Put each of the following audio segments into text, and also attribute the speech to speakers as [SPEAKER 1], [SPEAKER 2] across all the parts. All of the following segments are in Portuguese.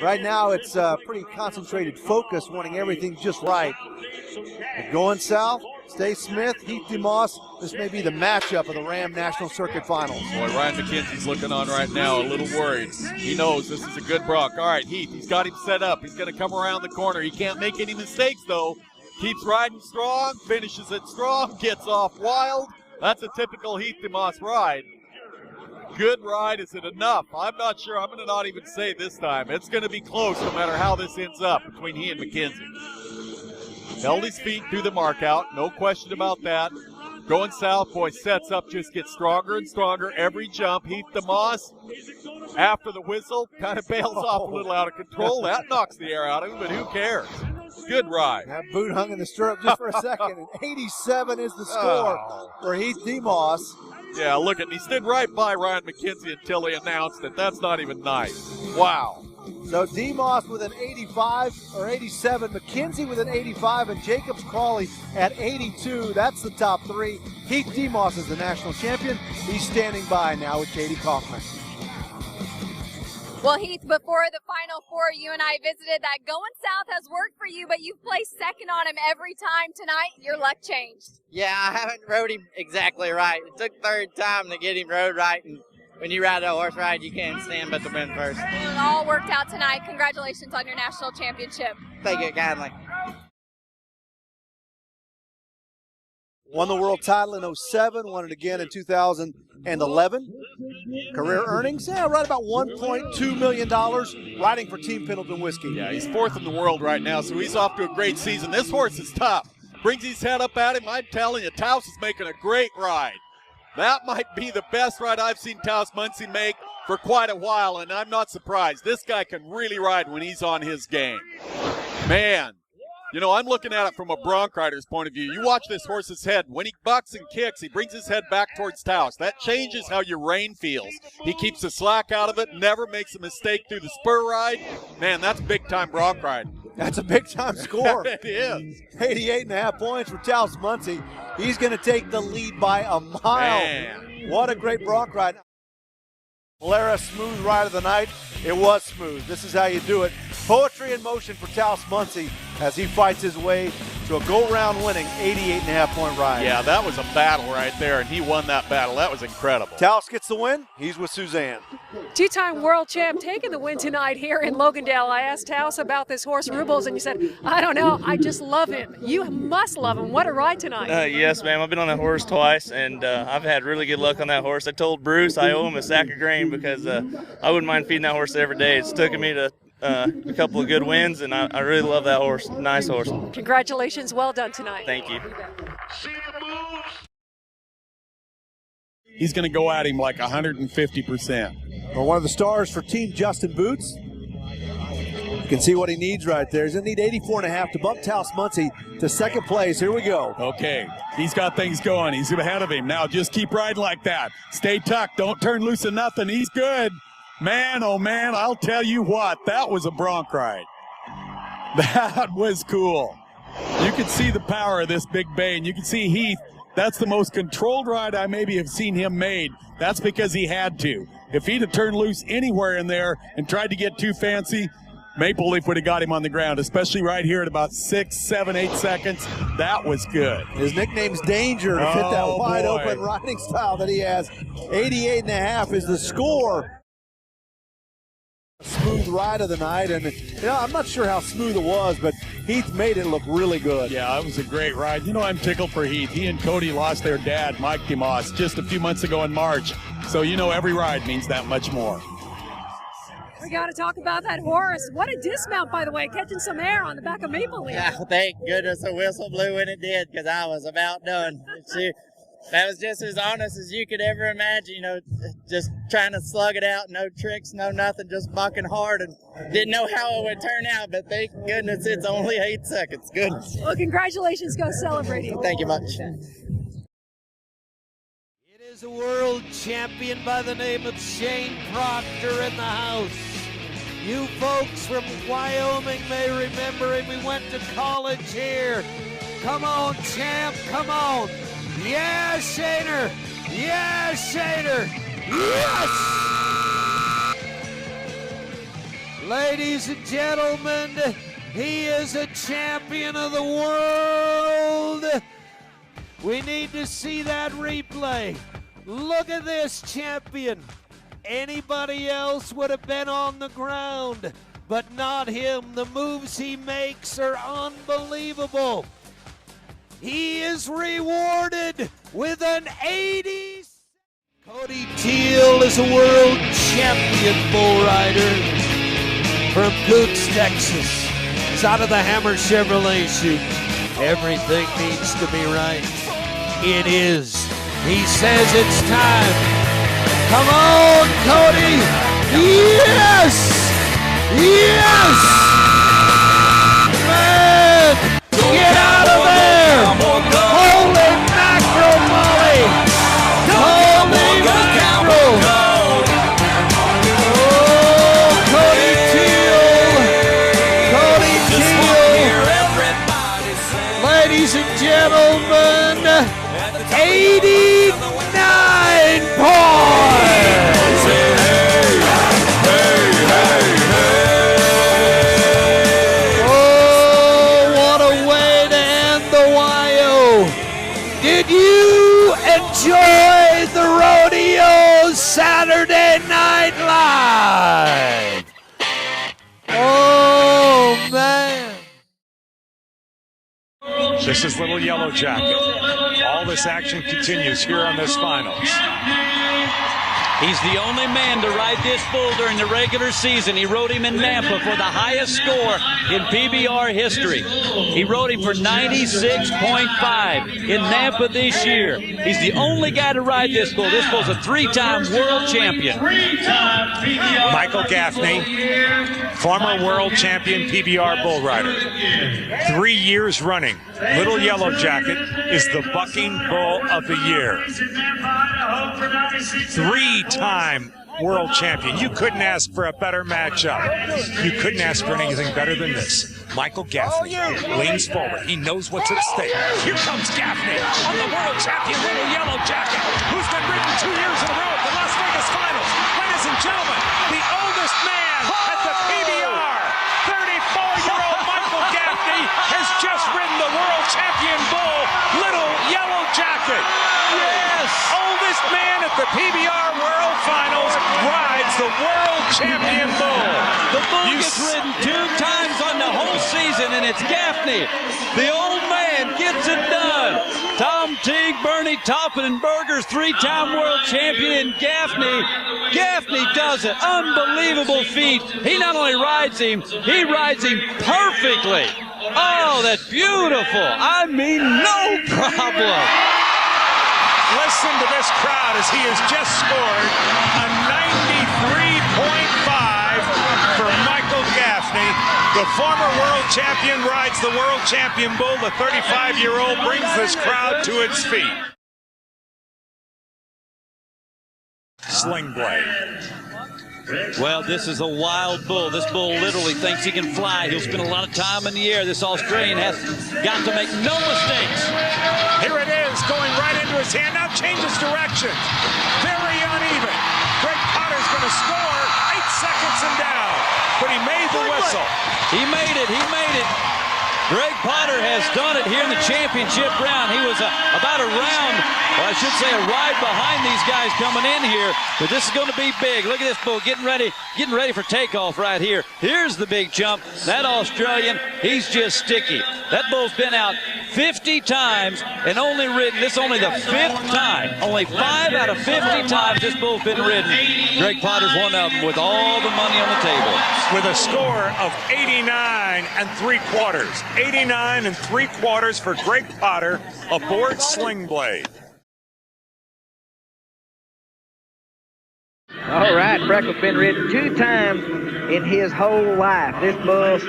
[SPEAKER 1] Right now it's pretty concentrated focus, wanting everything just right. But going south, Stay Smith, Heath DeMoss. This may be the matchup of the Ram National Circuit Finals.
[SPEAKER 2] Boy, Ryan McKenzie's looking on right now, a little worried. He knows this is a good Bronc. All right, Heath, he's got him set up. He's going to come around the corner. He can't make any mistakes, though. Keeps riding strong, finishes it strong, gets off wild. That's a typical Heath DeMoss ride. Good ride. Is it enough? I'm not sure. I'm going to not even say this time. It's going to be close no matter how this ends up between he and McKenzie. Held his feet through the mark out. No question about that. Going south, boy, sets up, just gets stronger and stronger every jump. Heath DeMoss, after the whistle, kind of bails off a little out of control. That knocks the air out of him, but who cares? Good ride.
[SPEAKER 1] That boot hung in the stirrup just for a second. And 87 is the score for Heath DeMoss.
[SPEAKER 2] Yeah, look at, he stood right by Ryan McKenzie until he announced it. That's not even nice. Wow.
[SPEAKER 1] So DeMoss with an 85 or 87, McKenzie with an 85, and Jacobs Crawley at 82. That's the top three. Heath DeMoss is the national champion. He's standing by now with Katie Kaufman.
[SPEAKER 3] Well, Heath, before the Final Four, you and I visited that going south has worked for you, but you've placed second on him every time tonight. Your luck changed.
[SPEAKER 4] Yeah, I haven't rode him exactly right. It took third time to get him rode right, and when you ride a horse ride, you can't stand but to win first.
[SPEAKER 3] It all worked out tonight. Congratulations on your national championship.
[SPEAKER 4] Thank you kindly.
[SPEAKER 1] Won the world title in 07, won it again in 2011. Career earnings, right about $1.2 million, riding for Team Pendleton Whiskey.
[SPEAKER 2] Yeah, he's fourth in the world right now, so he's off to a great season. This horse is tough. Brings his head up at him. I'm telling you, Taos is making a great ride. That might be the best ride I've seen Taos Muncie make for quite a while, and I'm not surprised. This guy can really ride when he's on his game. Man. You know, I'm looking at it from a bronc rider's point of view. You watch this horse's head. When he bucks and kicks, he brings his head back towards Taos. That changes how your rein feels. He keeps the slack out of it, never makes a mistake through the spur ride. Man, that's big-time bronc riding.
[SPEAKER 1] That's a big-time score.
[SPEAKER 2] It is.
[SPEAKER 1] 88.5 points for Taos Muncie. He's going to take the lead by a mile.
[SPEAKER 2] Man.
[SPEAKER 1] What a great bronc ride. Valera, smooth ride of the night. It was smooth. This is how you do it. Poetry in motion for Taos Muncie as he fights his way to a go-round winning 88.5-point ride.
[SPEAKER 2] Yeah, that was a battle right there, and he won that battle. That was incredible.
[SPEAKER 1] Taos gets the win. He's with Suzanne.
[SPEAKER 5] Two-time world champ taking the win tonight here in Logandale. I asked Taos about this horse, Rubles, and you said, I don't know, I just love him. You must love him. What a ride tonight.
[SPEAKER 6] Yes, ma'am. I've been on that horse twice, and I've had really good luck on that horse. I told Bruce I owe him a sack of grain because I wouldn't mind feeding that horse every day. It's taken me to a couple of good wins, and I really love that horse. Nice horse.
[SPEAKER 5] Congratulations. Well done tonight.
[SPEAKER 6] Thank you.
[SPEAKER 2] He's going to go at him like 150%.
[SPEAKER 1] Well, one of the stars for Team Justin Boots. You can see what he needs right there. He's going to need 84.5 to bump Taos Muncie to second place. Here we go.
[SPEAKER 2] Okay, he's got things going. He's ahead of him. Now just keep riding like that. Stay tucked. Don't turn loose of nothing. He's good. Man, oh man, I'll tell you what, that was a bronc ride. That was cool. You can see the power of this big bay, and you can see Heath. That's the most controlled ride I maybe have seen him made. That's because he had to. If he'd have turned loose anywhere in there and tried to get too fancy, Maple Leaf would have got him on the ground, especially right here at about 6, 7, 8 seconds. That was good.
[SPEAKER 1] His nickname's Danger to fit that wide open riding style that he has. 88.5 is the score. Smooth ride of the night, and I'm not sure how smooth it was, but Heath made it look really good.
[SPEAKER 2] Yeah, it was a great ride. You know, I'm tickled for Heath. He and Cody lost their dad, Mike DeMoss, just a few months ago in March. So, you know, every ride means that much more.
[SPEAKER 5] We got to talk about that horse. What a dismount, by the way, catching some air on the back of Maple Leaf.
[SPEAKER 4] Yeah, thank goodness the whistle blew when it did, because I was about done. That was just as honest as you could ever imagine, you know, just trying to slug it out, no tricks, no nothing, just bucking hard, and didn't know how it would turn out, but thank goodness it's only 8 seconds. Good.
[SPEAKER 5] Well, congratulations. Go celebrating.
[SPEAKER 4] Thank you much.
[SPEAKER 7] It is a world champion by the name of Shane Proctor in the house. You folks from Wyoming may remember him. We went to college here. Come on, champ, come on. Yeah, Shaner! Yeah, Shaner! Yes! Ladies and gentlemen, he is a champion of the world. We need to see that replay. Look at this champion. Anybody else would have been on the ground, but not him. The moves he makes are unbelievable. He is rewarded with an 80. Cody Teal is a world champion bull rider from Gooks, Texas. He's out of the Hammer Chevrolet chute. Everything needs to be right. It is. He says it's time. Come on, Cody. Yes! Yes! Man, get out of there! Holy mackerel, Molly! Holy mackerel! Oh, Cody Teal! Cody Teal! Ladies and gentlemen, 89 points! Oh, what a way to end the YO! Did you enjoy the Rodeo Saturday Night Live? Oh, man.
[SPEAKER 8] This is Little Yellow Jacket. All this action continues here on this finals.
[SPEAKER 9] He's the only man to ride this bull during the regular season. He rode him in Nampa for the highest score in PBR history. He rode him for 96.5 in Nampa this year. He's the only guy to ride this bull. This bull's a three-time world champion.
[SPEAKER 8] Michael Gaffney, former world champion PBR bull rider. 3 years running, Little Yellow Jacket is the bucking bull of the year. 3-time world champion. You couldn't ask for a better matchup. You couldn't ask for anything better than this. Michael Gaffney leans forward. He knows what's at stake. Here comes Gaffney on the world champion Little Yellow Jacket, who's been ridden 2 years in a row at the Las Vegas Finals. Ladies and gentlemen, the oldest man at the PBR, 34-year-old Michael Gaffney, has just ridden the world champion bull, Little Yellow Jacket. Yes! Oldest man at the PBR World Finals rides the world champion bull.
[SPEAKER 9] The bull gets ridden 2 times on the whole season, and it's Gaffney. The old man gets it done. Tom Teague, Bernie Toppin, and Berger's 3-time world champion, Gaffney. Gaffney does it. Unbelievable feat. He not only rides him, he rides him perfectly. Oh, that's beautiful. I mean, no problem.
[SPEAKER 8] Listen to this crowd as he has just scored a 93.5 for Michael Gaffney. The former world champion rides the world champion bull. The 35-year-old brings this crowd to its feet. Sling Blade.
[SPEAKER 9] Well, this is a wild bull. This bull literally thinks he can fly. He'll spend a lot of time in the air. This Australian has got to make no mistakes.
[SPEAKER 8] Here it is, going right into his hand. Now changes direction. Very uneven. Greg Potter's going to score. 8 seconds and down. But he made the whistle.
[SPEAKER 9] He made it. He made it. Greg Potter has done it here in the championship round. He was about a round, or I should say a ride behind these guys coming in here. But this is going to be big. Look at this bull getting ready for takeoff right here. Here's the big jump. That Australian, he's just sticky. That bull's been out 50 times and only ridden. This is only the 5th time. Only 5 out of 50 times this bull's been ridden. Greg Potter's one of them with all the money on the table.
[SPEAKER 8] With a score of 89 3/4. 89 3/4 for Greg Potter aboard Sling Blade.
[SPEAKER 10] All right, Freckle's been ridden 2 times in his whole life. This bull has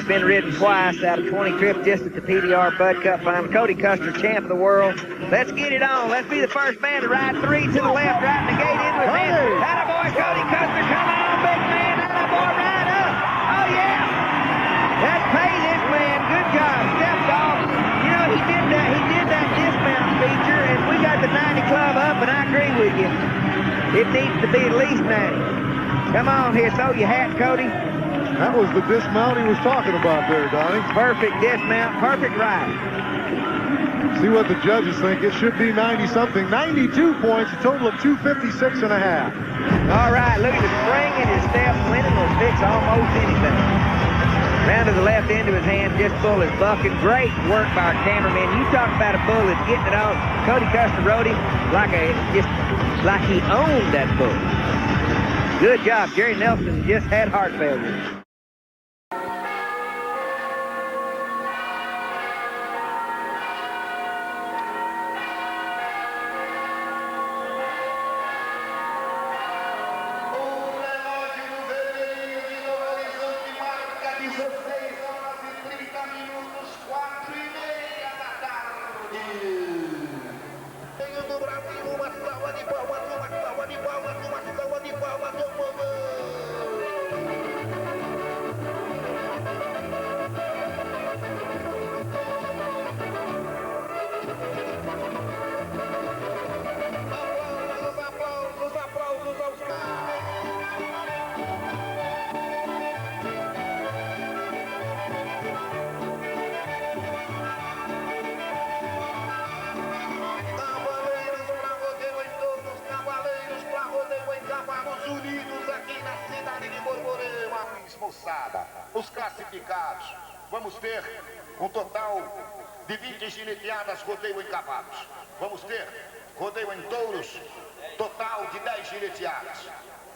[SPEAKER 10] been ridden twice out of 20 trips just at the PBR Bud Cup Final. Cody Custer, champ of the world. Let's get it on. Let's be the first man to ride 3 to the left, right in the gate in with him. Attaboy, Cody Custer, come on, big man. Attaboy, ride up. Oh, yeah. Let's pay this man. Good job. Stepped off. You know, he did that dismount feature, and we got the 90 club up, and I agree with you. It needs to be at least 90. Come on here, throw your hat, Cody.
[SPEAKER 11] That was the dismount he was talking about there, Donnie.
[SPEAKER 10] Perfect dismount, perfect ride.
[SPEAKER 11] See what the judges think. It should be 90-something. 92 points, a total of 256 and a half.
[SPEAKER 10] All right, look at the spring in his step. Winning will fix almost anything. Round to the left end of his hand, just full his bucket. Great work by our cameraman. You talk about a bull that's getting it on. Cody Custer rode him like he owned that bull. Good job. Jerry Nelson just had heart failure.
[SPEAKER 12] Os classificados, vamos ter um total de 20 gineteadas rodeio em cavalos. Vamos ter rodeio em touros, total de 10 gineteadas.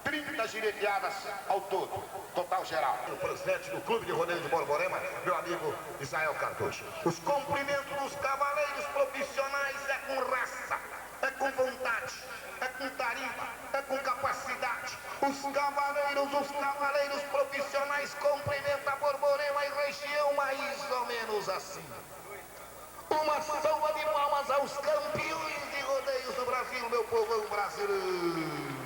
[SPEAKER 12] 30 gineteadas ao todo, total geral. O presidente do Clube de Rodeio de Borborema, meu amigo Israel Cardoso. Os cumprimentos dos cavaleiros profissionais é com raça, é com vontade, é com tarimba, é com capacidade. Os cavaleiros profissionais cumprimentam a Borborema e região mais ou menos assim. Uma salva de palmas aos campeões de rodeios do Brasil, meu povão brasileiro.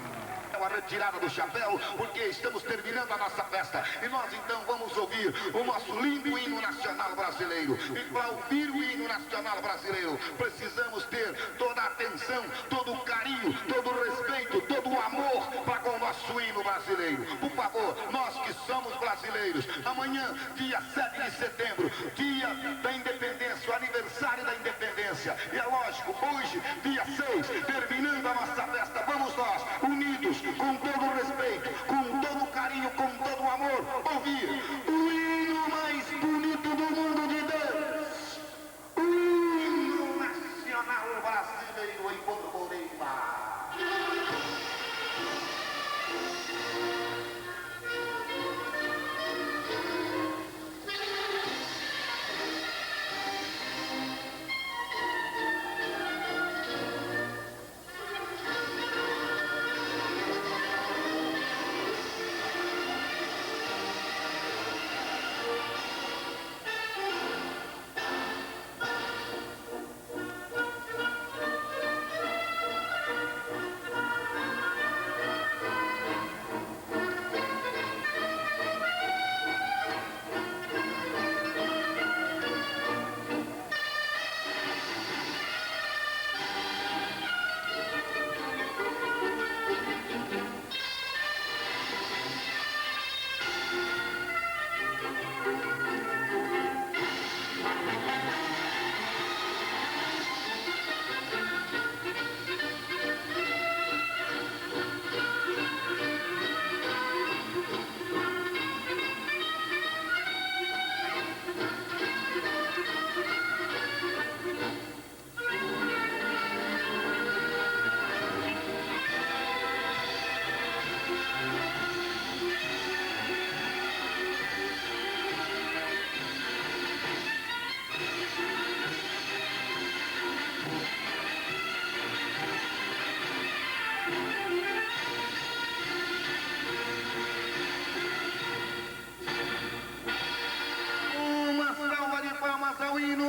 [SPEAKER 12] A retirada do chapéu, porque estamos terminando a nossa festa e nós então vamos ouvir o nosso lindo hino nacional brasileiro. E para ouvir o hino nacional brasileiro precisamos ter toda a atenção, todo o carinho, todo o respeito, todo o amor para com o nosso hino brasileiro. Por favor, nós que somos brasileiros, amanhã, dia 7 de setembro, dia da independência, o aniversário da independência, e é lógico, hoje, dia 6, terminando a nossa festa, vamos nós, unidos, com todo o respeito, com todo o carinho, com todo o amor, ouvir o hino mais bonito do mundo de Deus, o hino nacional brasileiro em Borborema.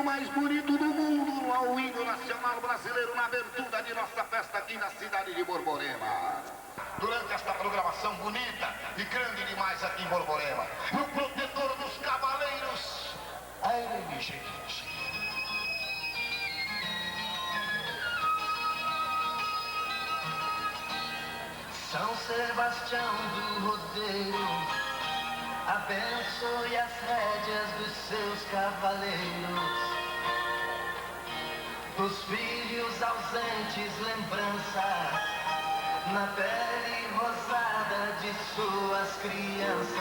[SPEAKER 12] Mais bonito do mundo, ao hino nacional brasileiro na abertura de nossa festa aqui na cidade de Borborema. Durante esta programação bonita e grande demais aqui em Borborema, o protetor dos cavaleiros, a LMG.
[SPEAKER 13] São Sebastião do Rodeio, a Abençoe as rédeas dos seus cavaleiros, dos filhos ausentes, lembranças na pele rosada de suas crianças.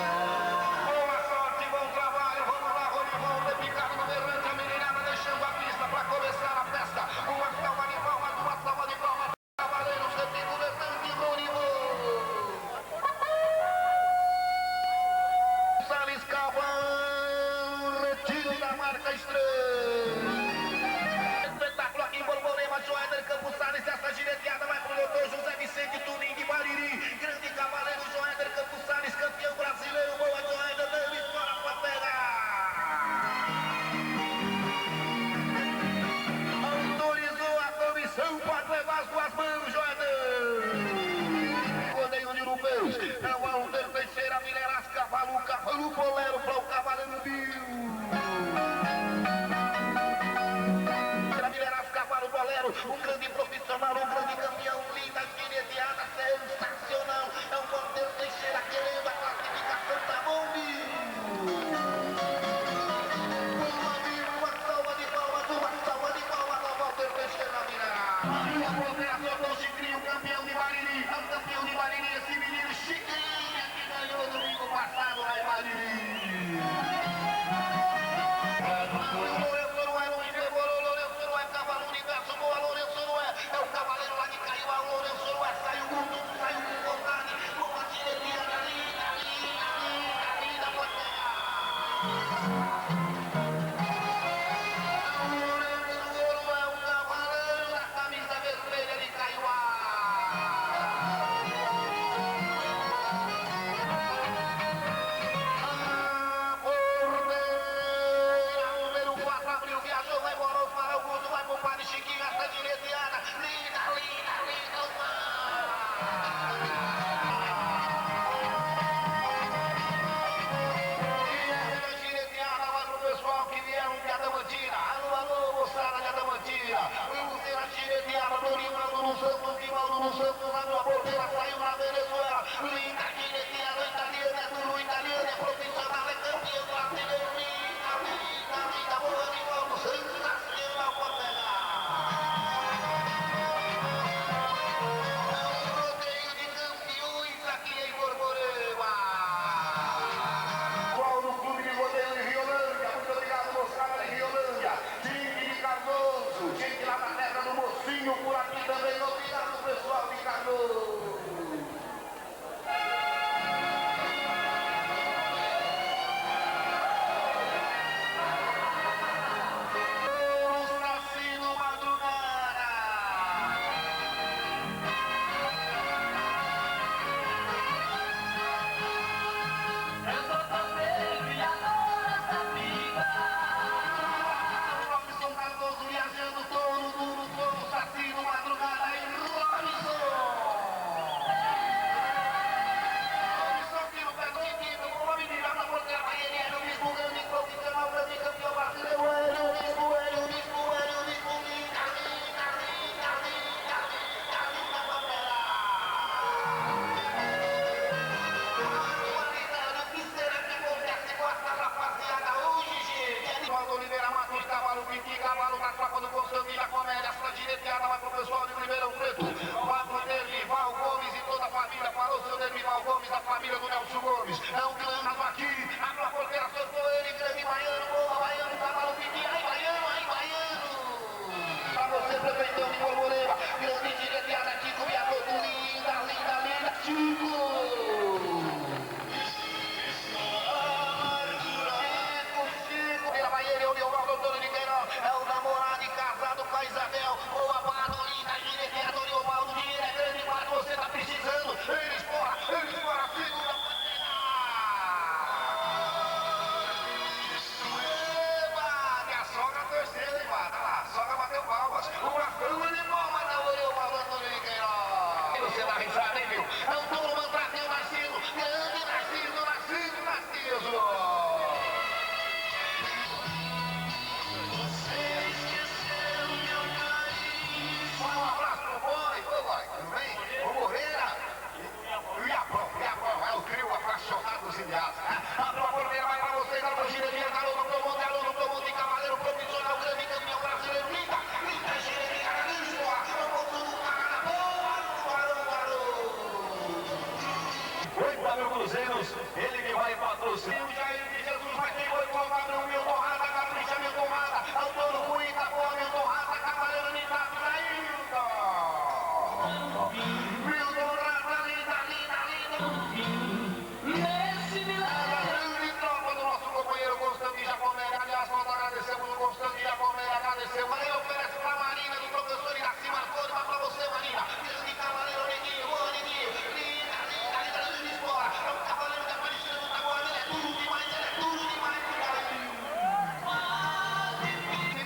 [SPEAKER 12] Boa sorte, bom trabalho, vamos lá, Rony, picado no berrante, a meninada deixando a pista para começar a festa. Uma salva de palmas, duas salvas de palmas, cavaleiros, repito, berrante, Rony, Salles Cavão, retiro da marca estranha. Espetáculo aqui em Borborema, Joéder Campos Salles, essa gireteada vai pro doutor José Vicente Turim de Bariri. Grande cavaleiro Joéder Campos Salles, campeão brasileiro, boa Joéder, dele fora pra pegar. Autorizou a comissão, pode levar as duas mãos, Joéder. Rodeio de Europeus, é o Alder Teixeira, Mineras, cavalo, bolero para o cavaleiro Bill. Cavalo bolero, um grande profissional, um grande campeão, linda gineteada, sensacional. É o Walter Teixeira querendo a classificação da Bombi. Uma salva de palmas ao Walter Teixeira Mineira. O governador do Chicrinho, campeão de Bariri, é o campeão de Bariri, esse menino Chicrinha que ganhou domingo passado lá em Bariri. É o cavaleiro lá de Caiuá, o Lourenço Noé, saiu com tudo, saiu com vontade, uma diretinha linda, pode o Lourenço Noé, o cavaleiro da camisa vermelha de Caiuá. A bordeira, número 4, abriu, viajou, vai embora, para o mundo, vai pro Padre Chiquinho, essa direteada, linda, pessoal que vieram de Adamantina. Alô, moçada de Adamantina. Vamos ter a gireteada do Rivaldo no Santos, abriu a porteira, saiu na Venezuela. Linda gireteada, italiana, é tudo italiano, é profissional, é campeão brasileiro. Linda, boa Rivaldo, sensacional, pode pegar. É um rodeio de campeões aqui em Borborema. Qual no clube de rodeio de Riolândia? Muito obrigado, moçada de Riolândia. Time de Cardoso, gente lá da terra do Mocinho, por aqui também. Obrigado, pessoal de Cardoso. Cavalo da tropa do Constantino da Comédia, essa direteada vai pro pessoal de Ribeirão Preto. Vai pro Dermival Gomes e toda a família, parou o seu Dermival Gomes, da família do Nelson Gomes. É um clãs aqui, abre a porteira, soltou ele, grande baiano, boa baiano, cavalo Piqui, ai baiano. Pra você, prefeitão de Borborema, grande direteada aqui com minha foto linda, Chico. É o namorado e casado com a Isabel. Boa, Barolina, gireteador e o Baldo Dinheiro é grande, mas você tá precisando. Eles fora, segura, pode pegar. Eba, minha sogra torcendo, hein, mano. Olha lá, a sogra bateu palmas. Uma fama de Jesus, ele que vai patrocinar. O Jair de Jesus vai ter boi com Gabriel Milton Rata, capricha Milton Rata, Antônio Rui, Itaboa, Milton Rata, Cavaleiro Linda, Milton Rata, linda. Nesse milagre. Grande tropa do nosso companheiro Constantino Jacomé. Aliás, nós agradecemos o Constantino Jacomé, agradecemos. Aí oferece pra Marina do professor Iraci Marconi, mas pra você, Marina. Diz que Cavaleiro Neguinho, boa Neguinho. Linda, de fora. É um cavaleiro de Aparecida do Taboa, ele é duro demais,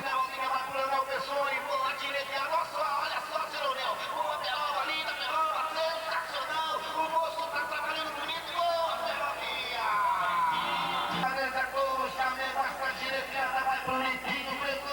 [SPEAKER 12] Leozinha vai pro Leonel Pessoa e pô, a direita, nossa, olha só, seu Leonel. Boa Peroba, linda Peroba, sensacional. O moço tá trabalhando bonito, boa Perovinha. Cabeça com o chamego, essa direita vai pro Litinho Preto.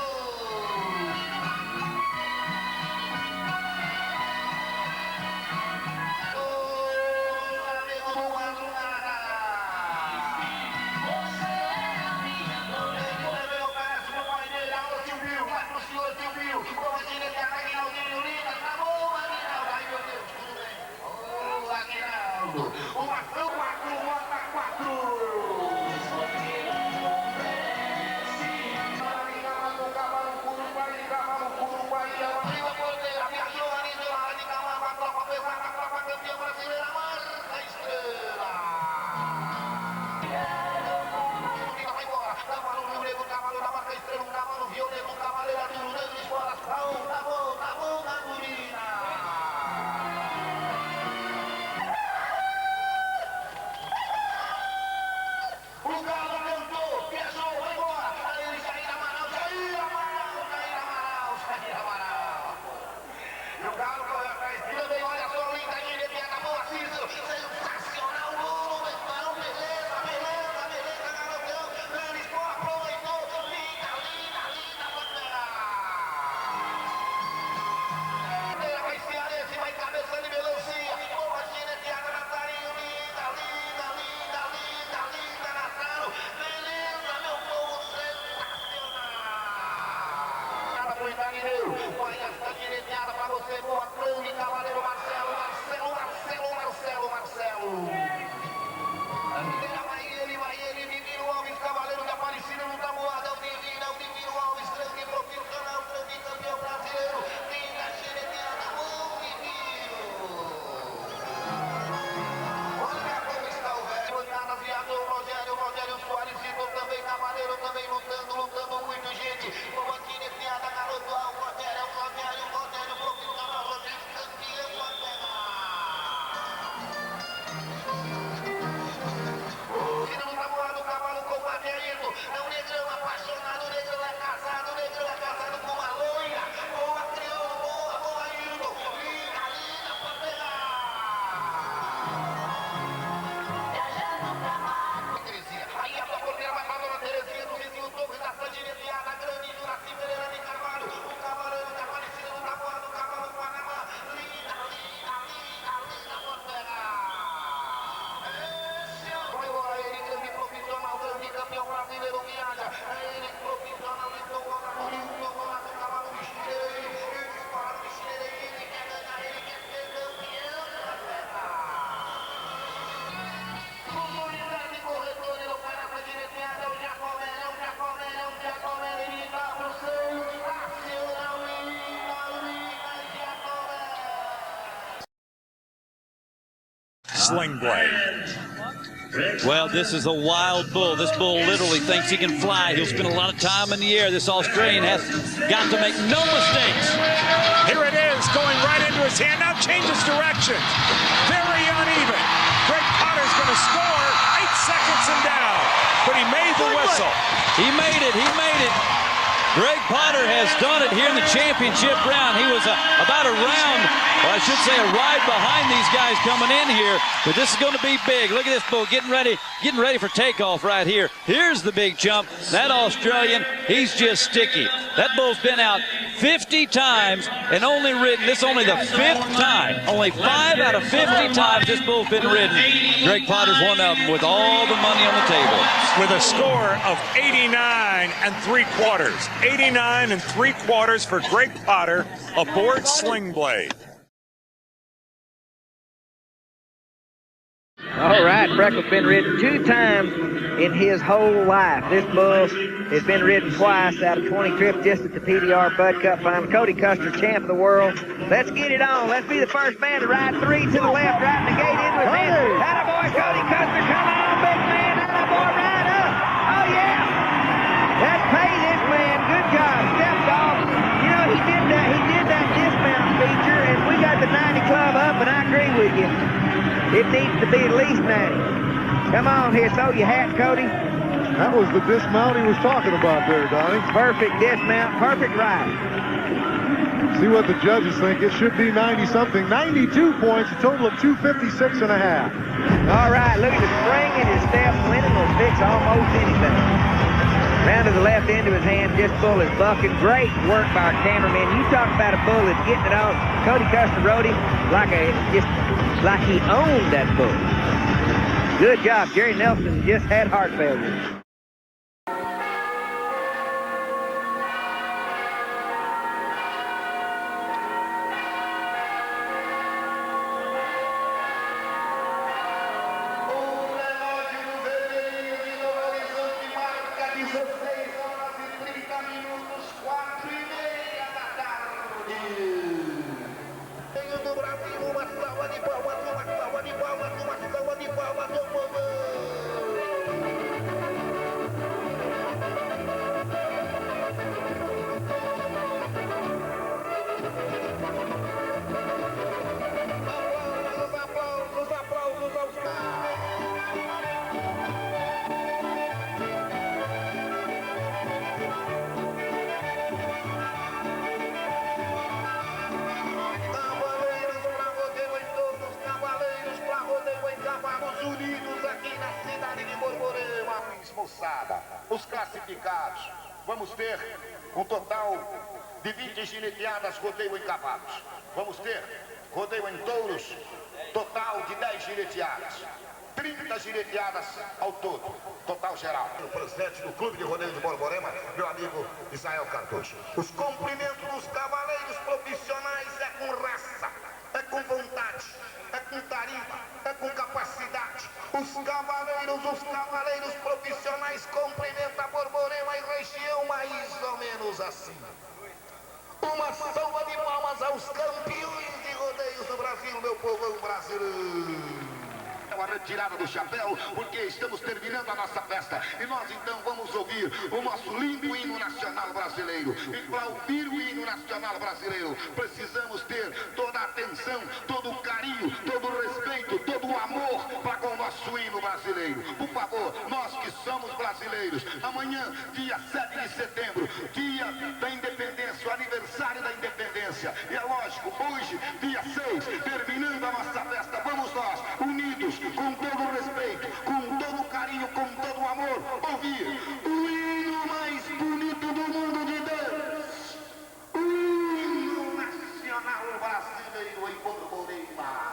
[SPEAKER 12] Vai essa direitada pra você, boa Clone, Cavaleiro Marcelo. Vai ele, Divino Alves, Cavaleiro de Aparecida, não tá moada, é o Divino Alves, grande profissional, grande campeão brasileiro. Linda direitada, bom Divino. Olha como está o velho, olhada, viador, Rogério Soares, também Cavaleiro, também lutando muito, gente. Boa direitada, garoto, Rogério profissional, Rogério campeão, é um negrão apaixonado, o negrão é casado com uma loira. Boa crioulo, boa Hilton. Linda, Pantera. Terezinha, aí a sua porteira vai pra dona Terezinha, do vizinho Torres, da Santa Direziada, grande Juraci Pereira de Carvalho. O cavaleiro de Aparecida no Taboado, do cavalo Panamá. Linda, Pantera. Ele, grande profissional, grande campeão brasileiro, viaja. Ele, profissional, então coloca no rio, coloca no cavalo de Chile. Ele dispara de Chile, ele quer ganhar, ele quer ser campeão da terra. Comunidade corretora, ele oferece a direteada, é o Jacomé, ele dá pro sensacional, linda, Jacomé.
[SPEAKER 8] Sling Blade.
[SPEAKER 9] Well, this is a wild bull. This bull literally thinks he can fly. He'll spend a lot of time in the air. This Australian has got to make no mistakes.
[SPEAKER 8] Here it is, going right into his hand. Now changes direction. Very uneven. Greg Potter's going to score. 8 seconds and down. But he made the whistle.
[SPEAKER 9] He made it. Greg Potter has done it here in the championship round. He was about a round, or I should say a ride behind these guys coming in here. But this is going to be big. Look at this bull getting ready for takeoff right here. Here's the big jump. That Australian, he's just sticky. That bull's been out 50 times and only ridden. This is only the 5th time. Only 5 out of 50 times this bull's been ridden. Greg Potter's one of them with all the money on the table.
[SPEAKER 8] With a score of 89 3/4. 89 3/4 for Greg Potter aboard Sling Blade.
[SPEAKER 10] All right, Freckles been ridden 2 times in his whole life. This bull has been ridden twice out of 20 trips just at the PDR Bud Cup final. Cody Custer, champ of the world. Let's get it on. Let's be the first man to ride 3 to the left, riding the gate into his hand. Attaboy, Cody Custer, come on, big man. Attaboy, ride up. Oh, yeah. That's pay this man. Good job. Stepped off. You know, he did that dismount feature, and we got the 90 club up, and I agree with you. It needs to be at least 90. Come on here, throw your hat, Cody.
[SPEAKER 11] That was the dismount he was talking about there, Donnie.
[SPEAKER 10] Perfect dismount, perfect ride.
[SPEAKER 11] See what the judges think. It should be 90-something. 92 points, a total of 256 and a half.
[SPEAKER 10] All right, look at the spring in his step. Winning will fix almost anything. Round to the left end of his hand, this bull is bucking. Great work by our cameraman. You talk about a bull that's getting it on. Cody Custer rode him like he owned that bull. Good job. Jerry Nelson just had heart failure.
[SPEAKER 12] Os classificados, vamos ter um total de 20 gineteadas rodeio em cavalos. Vamos ter rodeio em touros, total de 10 gineteadas. 30 gineteadas ao todo, total geral. O presidente do Clube de Rodeio de Borborema, meu amigo Israel Cardoso. Os cumprimentos dos cavaleiros profissionais é com raça, é com vontade, é com tarimba, é com capacidade. Os cavaleiros profissionais cumprimentam a Borborema e região mais ou menos assim. Uma salva de palmas aos campeões de rodeios do Brasil, meu povão brasileiro. A retirada do chapéu, porque estamos terminando a nossa festa e nós então vamos ouvir o nosso lindo hino nacional brasileiro. E para ouvir o hino nacional brasileiro precisamos ter toda a atenção, todo o carinho, todo o respeito, todo o amor para com o nosso hino brasileiro. Por favor, nós que somos brasileiros, amanhã, dia 7 de setembro, dia da independência, o aniversário da independência, e é lógico, hoje, dia 6, terminando a nossa festa, vamos nós, unidos, com todo o respeito, com todo o carinho, com todo o amor, ouvir o hino mais bonito do mundo de Deus, o hino nacional brasileiro em Borborema.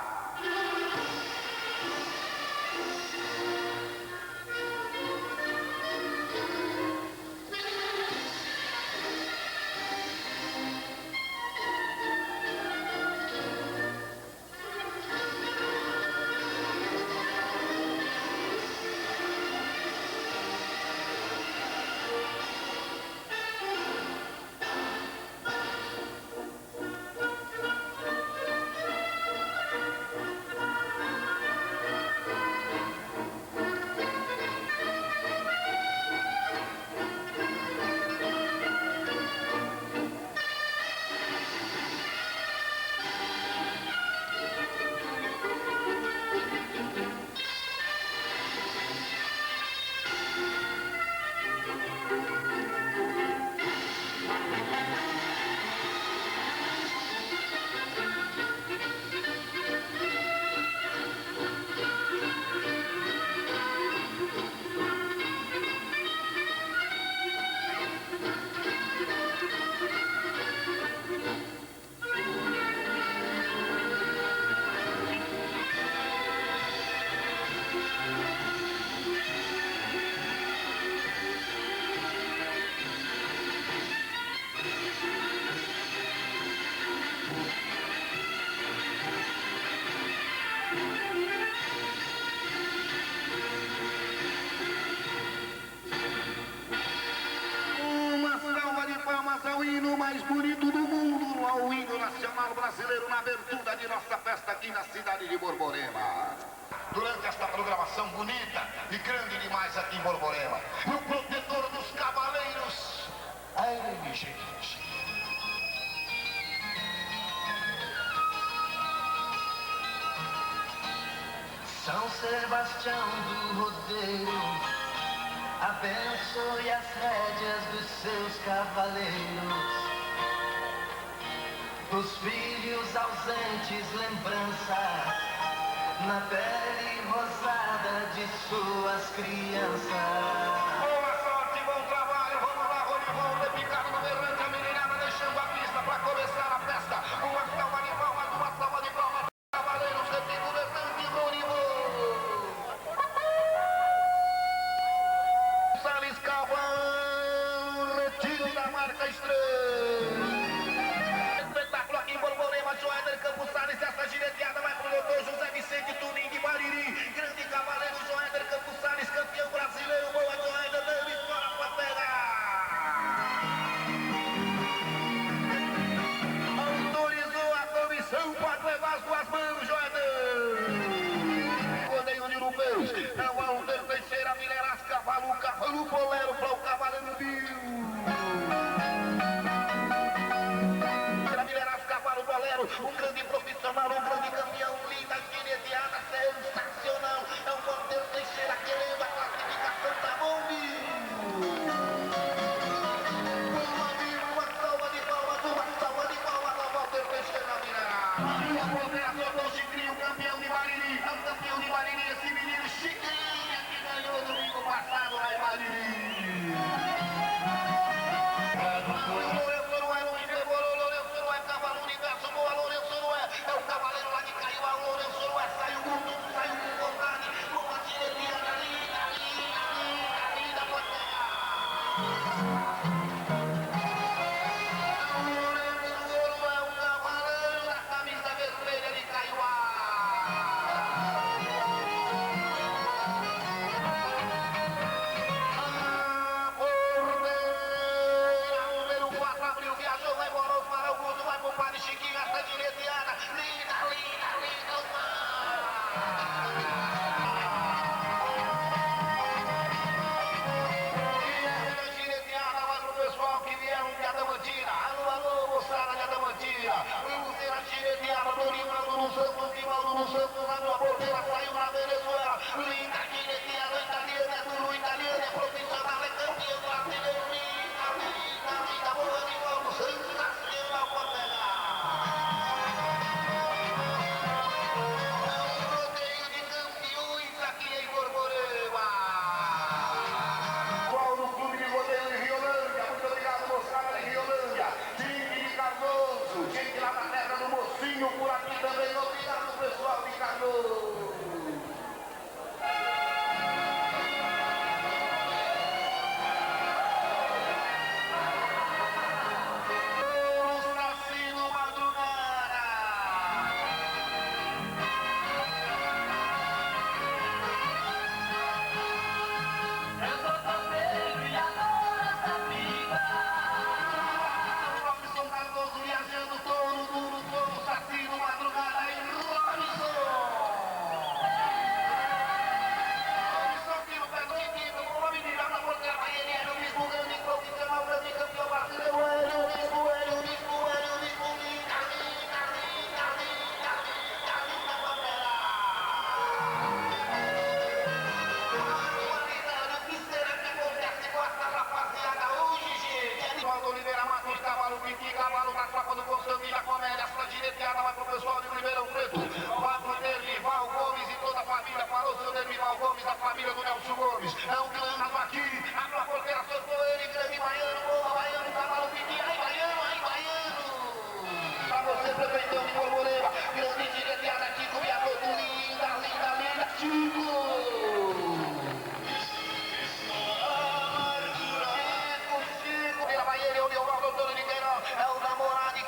[SPEAKER 12] nacional brasileiro na abertura de nossa festa aqui na cidade de Borborema. Durante esta programação bonita e grande demais aqui em Borborema, o protetor dos cavaleiros, ele, gente.
[SPEAKER 13] São Sebastião do Rodeio, abençoe as rédeas dos seus cavaleiros. Dos filhos ausentes, lembranças na pele rosada de suas crianças.
[SPEAKER 12] Boa sorte, bom trabalho, vamos lá, Ronival, repicado no berrante, a meninada deixando a pista para começar a festa. Uma salva de palmas, cavaleiros, repico, berrante, Ronival. Salles Cavalo, retiro da marca estranha. Espetáculo aqui em Borborema, Joéder Campos Salles, essa gireteada vai pro doutor José Vicente Tunim de Bariri. Grande cavaleiro Joéder Campos Salles, campeão brasileiro, boa Joéder, dando fora pra pegar. Autorizou a comissão, pode levar as duas mãos, Joéder. Rodeio de Europeus, é o Alter Teixeira, Mineras, cavalo bolero para o cavaleiro Bill. Um grande profissional, um grande campeão, linda gineteada, sensacional. É o Walter Teixeira querendo a classificação, tá bom, uma salva de palmas ao Walter Teixeira, Mineral. O professor do Chicrinho, campeão de Bariri, é o campeão de Bariri, esse menino Chicrinho que ganhou domingo passado lá em Bariri. É o cavaleiro lá de Caiuá, o Lourenço Noé, saiu com tudo, saiu com vontade, com a direita linda, pode pegar. O Lourenço Noé, o cavaleiro da camisa vermelha de Caiuá. A porteira, número 4, abriu, viajou, vai embora, para o Guto, vai pro Padre Chiquinho, essa direitada. Linda, gireteada, vai pro pessoal que vieram de Adamantina. Alô, moçada de Adamantina. Vamos ter a gireteada do Rivaldo no Santos, abriu a porteira, saiu na Venezuela. Linda gireteada, italiana, é profissional, é campeão brasileiro. Linda, boa Rivaldo Santos, nacional, pode pegar. Por aqui também, obrigado pessoal de Canoas. Chico, vira vai ele, o Leonardo Antônio Niqueirão, é o namorado de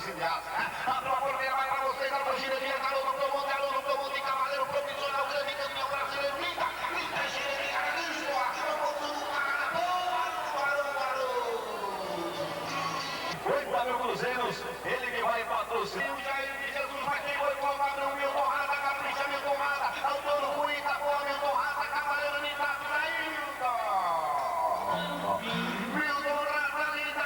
[SPEAKER 12] exiliados, né? Abriu a porteira, vai pra vocês, a torcida de garoto, tomou de cavaleiro profissional, grande campeão brasileiro, linda, gireirinha, foi para o Cruzeiros, ele que vai patrocinar. O Jair de Jesus vai quem foi para o padrão, Milton Rata, capricha Milton Rata, Antônio Cunha, Itaboa, Milton Rata, cavaleiro Nitato, Jailton. Milton Rata, linda.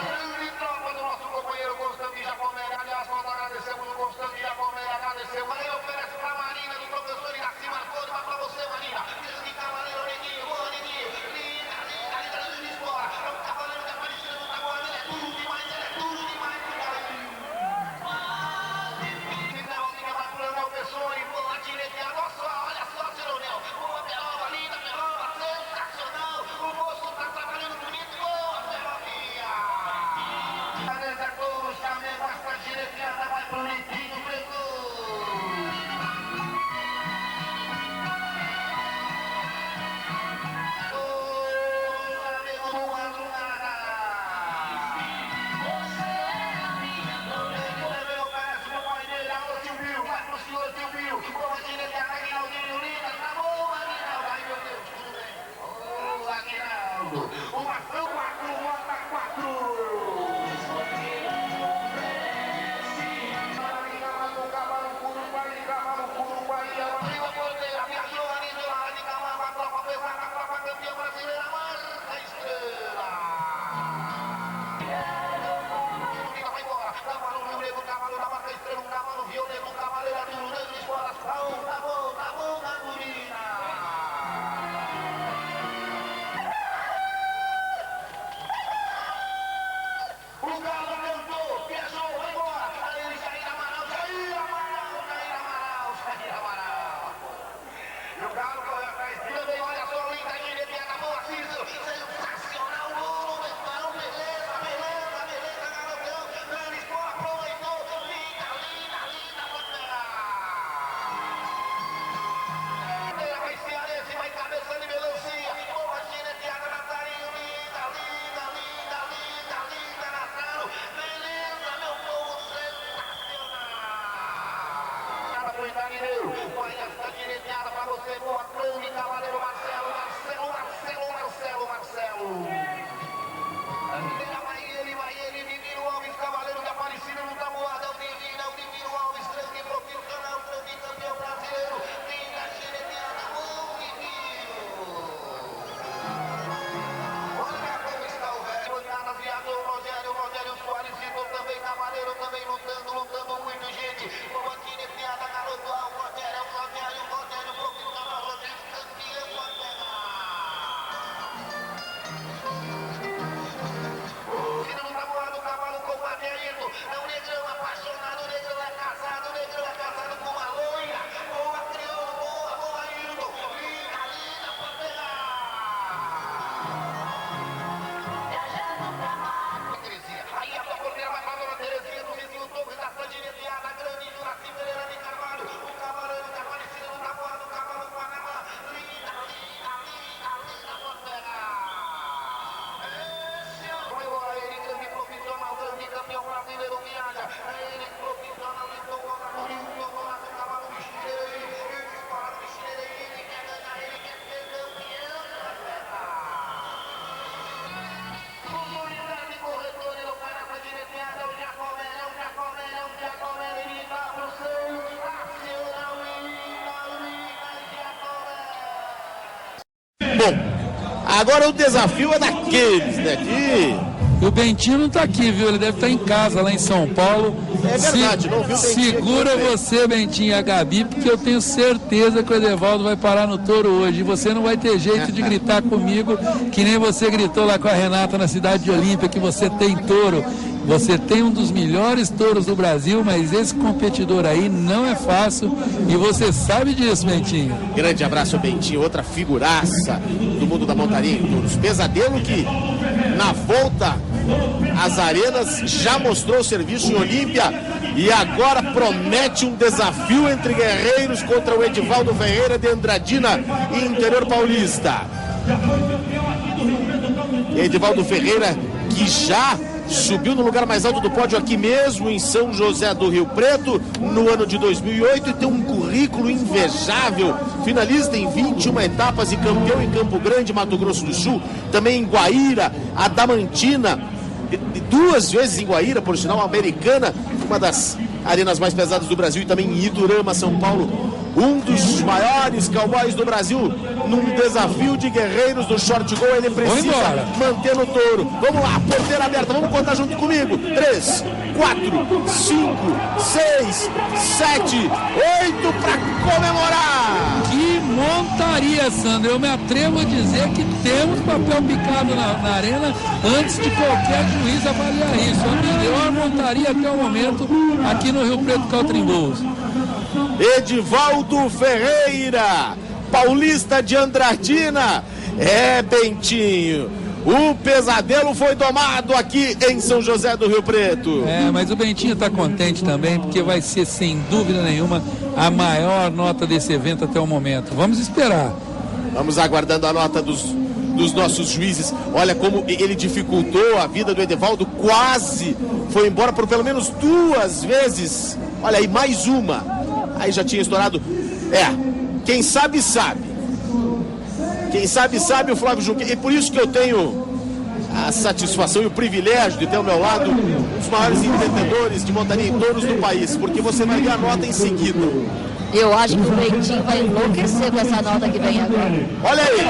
[SPEAKER 12] Grande tropa do nosso companheiro Constante Jacomé, aliás, nós agradecemos o Constante Jacomé, agradecemos. Aí oferece para a Marina, do professor Iraci Marconi, vai para você, Marina. Grande cavaleiro, Neguinho, boa, Neguinho.
[SPEAKER 14] Bom, agora o desafio é daqueles, né?
[SPEAKER 15] E o Bentinho não tá aqui, viu? Ele deve estar em casa, lá em São Paulo.
[SPEAKER 14] É verdade, não viu o Bentinho?
[SPEAKER 15] Segura você, Bentinho e a Gabi, porque eu tenho certeza que o Edevaldo vai parar no touro hoje. E você não vai ter jeito de gritar comigo, que nem você gritou lá com a Renata na cidade de Olímpia, que você tem touro. Você tem um dos melhores touros do Brasil, mas esse competidor aí não é fácil e você sabe disso, Bentinho.
[SPEAKER 14] Grande abraço, Bentinho, outra figuraça do mundo da montaria em touros. Pesadelo que, na volta às arenas, já mostrou serviço em Olímpia e agora promete um desafio entre guerreiros contra o Edivaldo Ferreira de Andradina e Interior Paulista. Edivaldo Ferreira que já subiu no lugar mais alto do pódio aqui mesmo em São José do Rio Preto no ano de 2008 e tem um currículo invejável, finalista em 21 etapas e campeão em Campo Grande, Mato Grosso do Sul, também em Guaíra, Adamantina, 2 vezes em Guaíra, por sinal, Americana, uma das arenas mais pesadas do Brasil, e também em Iturama, São Paulo. Um dos maiores cowboys do Brasil, num desafio de guerreiros do short goal, ele precisa manter no touro. Vamos lá, porteira aberta, vamos contar junto comigo. 3, 4, 5, 6, 7, 8 para comemorar.
[SPEAKER 15] Que montaria, Sandro. Eu me atrevo a dizer que temos papel picado na arena antes de qualquer juiz avaliar isso. A melhor montaria até o momento aqui no Rio Preto Caltrimbos.
[SPEAKER 14] Edivaldo Ferreira, paulista de Andradina. Bentinho, o pesadelo foi domado aqui em São José do Rio Preto.
[SPEAKER 15] Mas o Bentinho está contente também, porque vai ser, sem dúvida nenhuma, a maior nota desse evento até o momento. Vamos esperar.
[SPEAKER 14] Vamos aguardando a nota dos nossos juízes. Olha como ele dificultou a vida do Edivaldo, quase foi embora por pelo menos 2 vezes. Olha aí, mais uma. Aí já tinha estourado. Quem sabe, sabe. Quem sabe, sabe o Flávio Junqueira. E por isso que eu tenho a satisfação e o privilégio de ter ao meu lado um dos maiores entendedores de montaria em touros do país, porque você vai ver a nota em seguida.
[SPEAKER 16] Eu acho que o Bentinho vai enlouquecer com essa nota que vem agora.
[SPEAKER 14] Olha aí,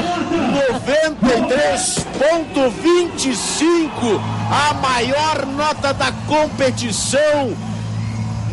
[SPEAKER 14] 93,25, a maior nota da competição.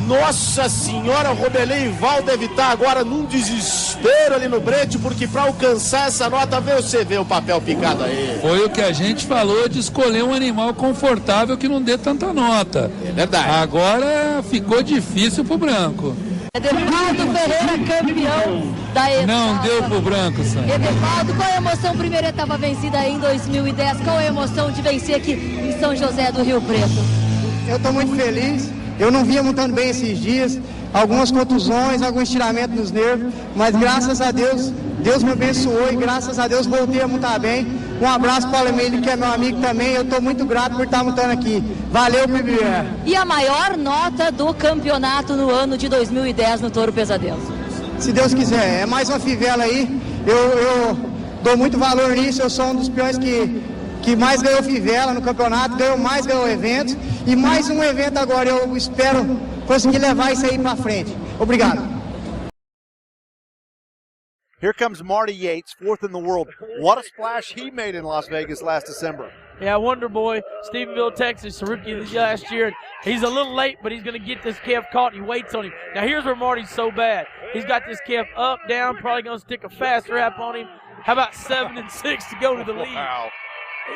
[SPEAKER 14] Nossa senhora, o Robelei Val deve estar agora num desespero ali no brete, porque para alcançar essa nota, você vê o papel picado aí.
[SPEAKER 15] Foi o que a gente falou de escolher um animal confortável que não dê tanta nota.
[SPEAKER 14] É verdade.
[SPEAKER 15] Agora ficou difícil pro branco.
[SPEAKER 16] Edevaldo Ferreira, campeão da etapa.
[SPEAKER 15] Não deu pro branco, Sam.
[SPEAKER 16] Edevaldo, qual é a emoção? Primeira etapa vencida em 2010. Qual é a emoção de vencer aqui em São José do Rio Preto?
[SPEAKER 17] Eu estou muito feliz. Eu não vinha montando bem esses dias, algumas contusões, algum estiramento nos nervos, mas graças a Deus, Deus me abençoou e graças a Deus voltei a montar bem. Um abraço para o Emílio, que é meu amigo também, eu estou muito grato por estar montando aqui. Valeu, Bibier.
[SPEAKER 16] E a maior nota do campeonato no ano de 2010 no Touro Pesadelo?
[SPEAKER 17] Se Deus quiser, é mais uma fivela aí, eu dou muito valor nisso, eu sou um dos peões que mais ganhou fivela no campeonato, ganhou evento, e mais um evento agora, eu espero conseguir levar isso aí para frente. Obrigado.
[SPEAKER 1] Here comes Marty Yates, 4th in the world. What a splash he made in Las Vegas last December.
[SPEAKER 18] Yeah, Wonder Boy, Stephenville, Texas, rookie of the last year. He's a little late, but he's going to get this calf caught. He waits on him. Now, here's where Marty's so bad. He's got this calf up, down, probably going to stick a fast wrap on him. How about 7 and 6 to go to the lead?
[SPEAKER 2] Wow.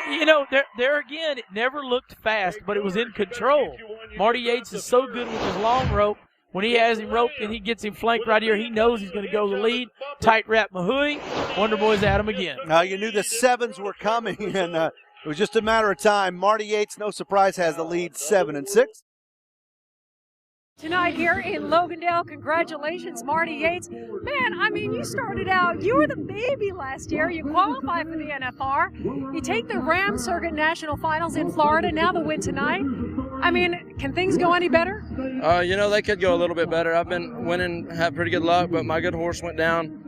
[SPEAKER 18] You know, there again, it never looked fast, but it was in control. Marty Yates is so good with his long rope. When he has him roped and he gets him flanked right here, he knows he's going to go the lead. Tight wrap Mahui. Wonder Boy's at him again.
[SPEAKER 1] Now, you knew the 7s were coming, and it was just a matter of time. Marty Yates, no surprise, has the lead 7 and 6.
[SPEAKER 5] Tonight here in Logandale, congratulations, Marty Yates. Man, I mean, you started out, you were the baby last year. You qualified for the NFR. You take the Ram Circuit National Finals in Florida, now the win tonight. I mean, can things go any better?
[SPEAKER 19] You know, they could go a little bit better. I've been winning, had pretty good luck, but my good horse went down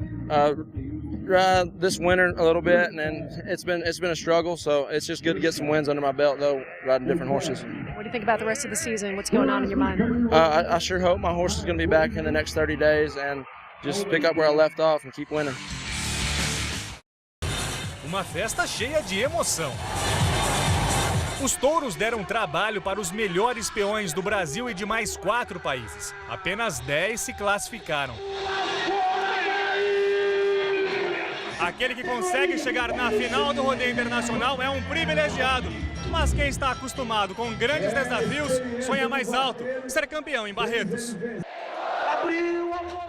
[SPEAKER 19] this winter a little bit, and it's been a struggle. So it's just good to get some wins under my belt, though, riding different horses.
[SPEAKER 5] What do you think about the rest of the season? What's going on in your mind?
[SPEAKER 19] I sure hope my horse is going to be back in the next 30 days and just pick up where I left off and keep winning.
[SPEAKER 20] Uma festa cheia de emoção. Os touros deram trabalho para os melhores peões do Brasil e de mais 4 países. Apenas 10 se classificaram. Aquele que consegue chegar na final do rodeio internacional é um privilegiado. Mas quem está acostumado com grandes desafios sonha mais alto, ser campeão em Barretos.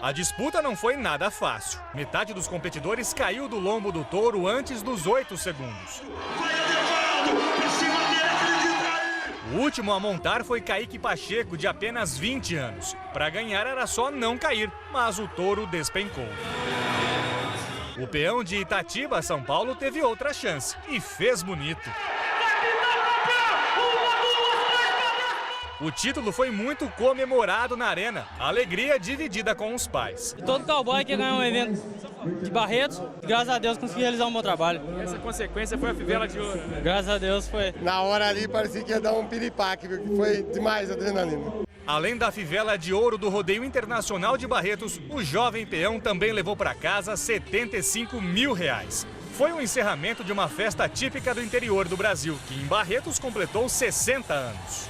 [SPEAKER 20] A disputa não foi nada fácil. Metade dos competidores caiu do lombo do touro antes dos 8 segundos. O último a montar foi Kaique Pacheco, de apenas 20 anos. Para ganhar era só não cair, mas o touro despencou. O peão de Itatiba, São Paulo, teve outra chance e fez bonito. O título foi muito comemorado na arena, a alegria dividida com os pais.
[SPEAKER 21] Todo cowboy quer ganhar um evento de Barretos, graças a Deus consegui realizar um bom trabalho.
[SPEAKER 20] Essa consequência foi a fivela de ouro, né?
[SPEAKER 21] Graças a Deus foi.
[SPEAKER 22] Na hora ali parecia que ia dar um piripaque, viu? Que foi demais a adrenalina.
[SPEAKER 20] Além da fivela de ouro do Rodeio Internacional de Barretos, o jovem peão também levou para casa R$75 mil. Foi o encerramento de uma festa típica do interior do Brasil, que em Barretos completou 60 anos.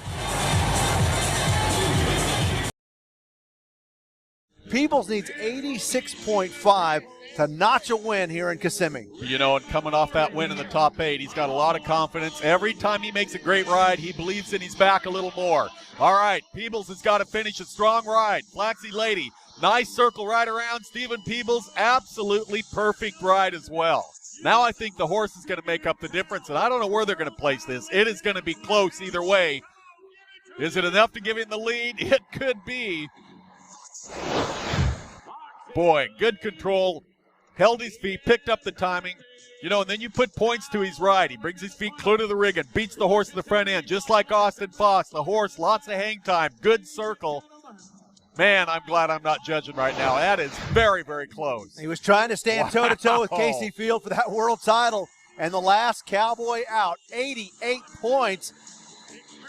[SPEAKER 1] Peebles needs 86.5 to notch a win here in Kissimmee.
[SPEAKER 2] You know, and coming off that win in the top 8, he's got a lot of confidence. Every time he makes a great ride, he believes in his back a little more. All right, Peebles has got to finish a strong ride. Flaxy Lady, nice circle right around. Stephen Peebles, absolutely perfect ride as well. Now I think the horse is going to make up the difference, and I don't know where they're going to place this. It is going to be close either way. Is it enough to give him the lead? It could be. Boy, good control, held his feet, picked up the timing, you know, and then you put points to his ride. He brings his feet clear to the rig and beats the horse to the front end, just like Austin Foss. The horse, lots of hang time, good circle. Man, I'm glad I'm not judging right now. That is very, very close.
[SPEAKER 1] He was trying to stand toe-to-toe with Casey Field for that world title, and the last cowboy out, 88 points.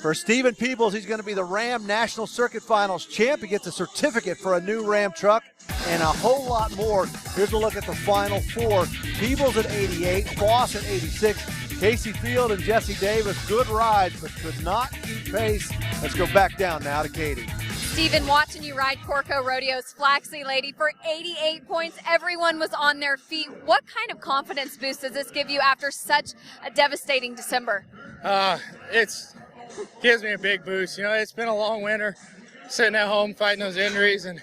[SPEAKER 1] For Stephen Peebles, he's going to be the Ram National Circuit Finals champ. He gets a certificate for a new Ram truck and a whole lot more. Here's a look at the final four. Peebles at 88, Foss at 86, Casey Field and Jesse Davis, good rides, but could not keep pace. Let's go back down now to Katie.
[SPEAKER 3] Stephen, watching you ride Corco Rodeo's Flaxy Lady for 88 points, everyone was on their feet. What kind of confidence boost does this give you after such a devastating December?
[SPEAKER 22] Gives me a big boost. You know, it's been a long winter, sitting at home fighting those injuries, and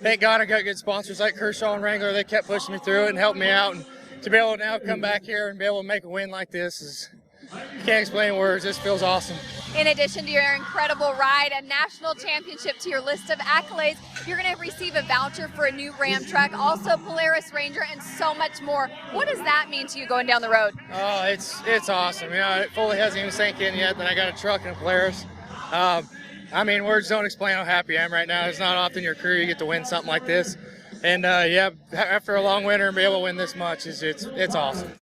[SPEAKER 22] thank God I got good sponsors like Kershaw and Wrangler. They kept pushing me through it and helped me out, and to be able to now come back here and be able to make a win like this is, can't explain words. This feels awesome.
[SPEAKER 3] In addition to your incredible ride, a national championship to your list of accolades, you're going to receive a voucher for a new Ram truck, also Polaris Ranger, and so much more. What does that mean to you going down the road?
[SPEAKER 22] Oh, it's awesome. You know, it fully hasn't even sank in yet that I got a truck and a Polaris. I mean, words don't explain how happy I am right now. It's not often in your career you get to win something like this. And yeah, after a long winter and be able to win this much, it's awesome.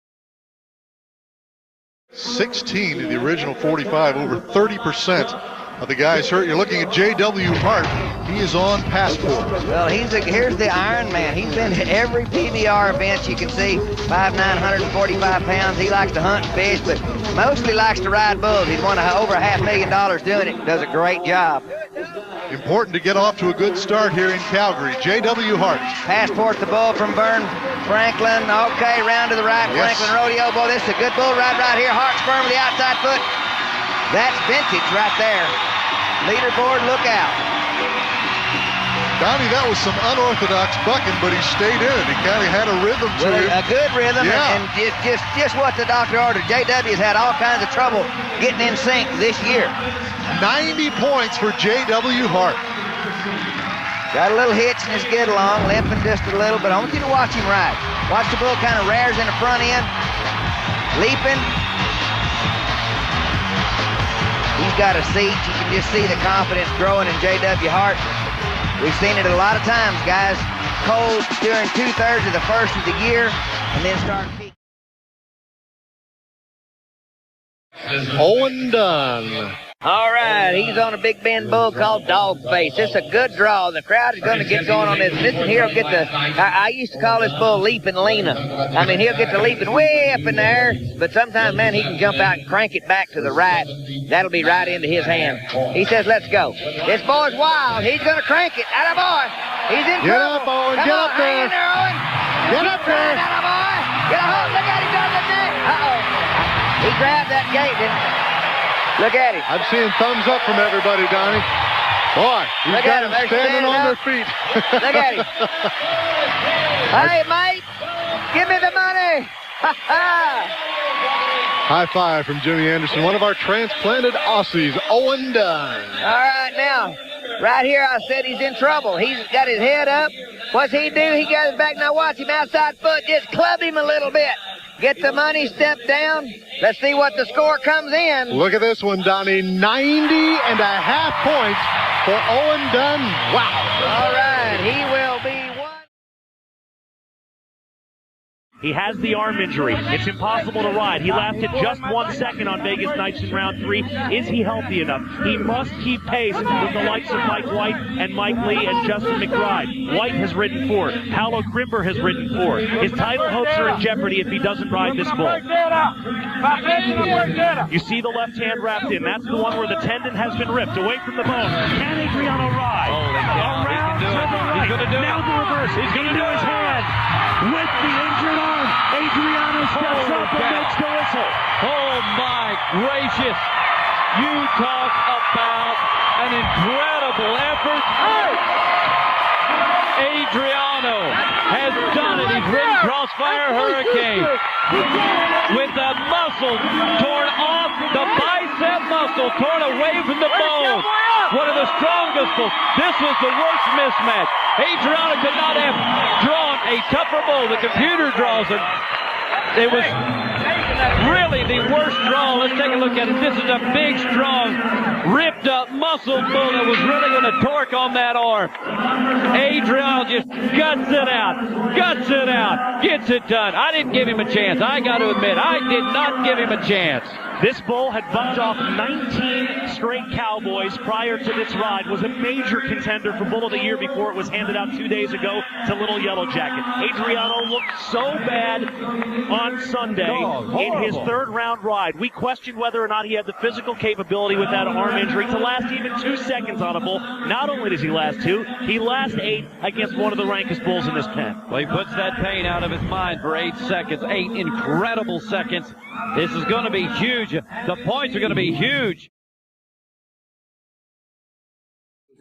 [SPEAKER 11] 16 to the original 45, over 30% of the guys hurt. You're looking at J.W. Hart. He is on passport.
[SPEAKER 10] Well, here's the Iron Man. He's been to every PBR event you can see. 5'9", 145 pounds. He likes to hunt and fish, but mostly likes to ride bulls. He's won over $500,000 doing it. Does a great job.
[SPEAKER 11] Important to get off to a good start here in Calgary. J.W. Hart.
[SPEAKER 10] Passport the bull from Vern Franklin. Okay, round to the right. Yes. Franklin Rodeo. Boy, this is a good bull ride right here. Hart's firm with the outside foot. That's vintage right there. Leaderboard, look out.
[SPEAKER 11] Donnie, that was some unorthodox bucking, but he stayed in it. He kind of had a rhythm to it.
[SPEAKER 10] A good rhythm,
[SPEAKER 11] yeah.
[SPEAKER 10] and just what the doctor ordered. JW's had all kinds of trouble getting in sync this year.
[SPEAKER 11] 90 points for J.W. Hart.
[SPEAKER 10] Got a little hitch in his get along, limping just a little, but I want you to watch him ride. Watch the bull kind of rares in the front end, leaping. He's got a seat. You can just see the confidence growing in J.W. Hart. We've seen it a lot of times, guys. Cold during 2/3 of the first of the year, and then start peaking.
[SPEAKER 11] Owen Dunn.
[SPEAKER 10] All right, he's on a Big Bend bull called Dog Face. This is a good draw. The crowd is going to get going on this. This one here will get the, I used to call this bull Leaping Lena. I mean, he'll get the leaping way up in the air, but sometimes, man, he can jump out and crank it back to the right. That'll be right into his hand. He says, let's go. This boy's wild. He's going to crank it. Atta boy. He's in trouble.
[SPEAKER 11] Get up, Owen. Get up there.
[SPEAKER 10] Hang in there, Owen.
[SPEAKER 11] Get up there.
[SPEAKER 10] Atta boy. Get a hold. Look at him on the neck. Uh-oh. He grabbed that gate, didn't he? Look at him.
[SPEAKER 11] I'm seeing thumbs up from everybody, Donnie. Boy, he's got them standing on their feet.
[SPEAKER 10] Look at him. Hey, mate, give me the money.
[SPEAKER 11] High five from Jimmy Anderson, one of our transplanted Aussies, Owen Dunn.
[SPEAKER 10] All right, now, right here I said he's in trouble. He's got his head up. What's he do? He got his back. Now watch him outside foot. Just club him a little bit. Get the money, step down. Let's see what the score comes in.
[SPEAKER 11] Look at this one, Donnie. 90.5 points for Owen Dunn. Wow.
[SPEAKER 10] All right, he will be one.
[SPEAKER 4] He has the arm injury. It's impossible to ride. He lasted just 1 second on Vegas Nights in round 3. Is he healthy enough? He must keep pace with the likes of Mike White and Mike Lee and Justin McBride. White has ridden 4. Paolo Grimber has ridden 4. His title hopes are in jeopardy if he doesn't ride this bull. You see the left hand wrapped in. That's the one where the tendon has been ripped away from the bone. Can Adriano ride? Around to the right. He's gonna do now the reverse. He's going to do his hand. With the injured arm, Adriano steps up and makes the whistle.
[SPEAKER 9] Oh my gracious. You talk about an incredible effort. Adriano has done it. He's ridden Crossfire Hurricane with the muscle torn off, the bicep muscle torn away from the bone. One of the strongest bulls. This was the worst mismatch. Adriano could not have drawn a tougher bull. The computer draws it. It was really the worst draw. Let's take a look at it. This is a big, strong, ripped up muscle bull that was really going to torque on that arm. Adriano just guts it out, gets it done. I didn't give him a chance. I got to admit, I did not give him a chance.
[SPEAKER 4] This bull had bumped off 19 straight Cowboys prior to this ride, was a major contender for Bull of the Year before it was handed out 2 days ago to Little Yellow Jacket. Adriano looked so bad on Sunday in his third round ride. We questioned whether or not he had the physical capability with that arm injury to last even 2 seconds on a bull. Not only does he last 2, he lasts 8 against one of the rankest bulls in this pen.
[SPEAKER 9] Well, he puts that pain out of his mind for 8 seconds. 8 incredible seconds. This is going to be huge. The points are going to be huge.